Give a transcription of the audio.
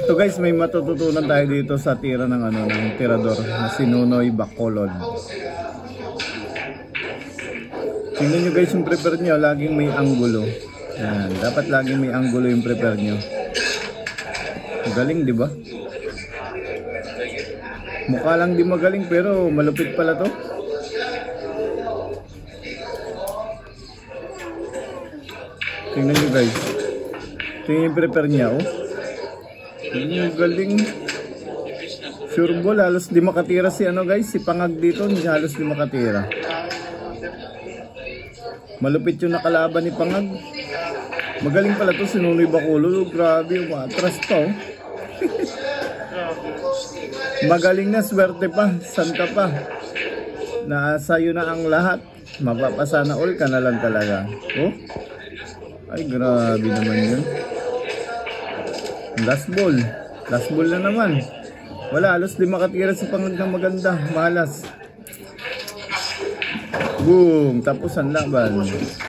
So guys, may matututunan tayo dito sa tira ng ng tirador na si Nunoy Bacolod. Tingnan nyo guys yung prepare nyo, laging may anggulo. Yan, dapat laging may anggulo yung prepare nyo. Magaling, di ba? Mukha lang di magaling pero malupit pala to. Tingnan nyo guys. Tingnan yung prepare niya, oh. Tingnan yung galing. Sure ball, halos di makatira si guys, si Pangag dito, halos di makatira. Malupit yung nakalaban ni Pangag. Magaling pala to si Nunoy Bacolod. Grabe, umatras pa, oh. Magaling na, swerte pa, santa pa. Naasayo na ang lahat. Mapapasana all ka na lang talaga. Oh. Ay, grabe naman yun. Last ball. Last ball na naman. Wala, halos di makatira si Pangag ng maganda. Malas. Boom, tapos ang laban.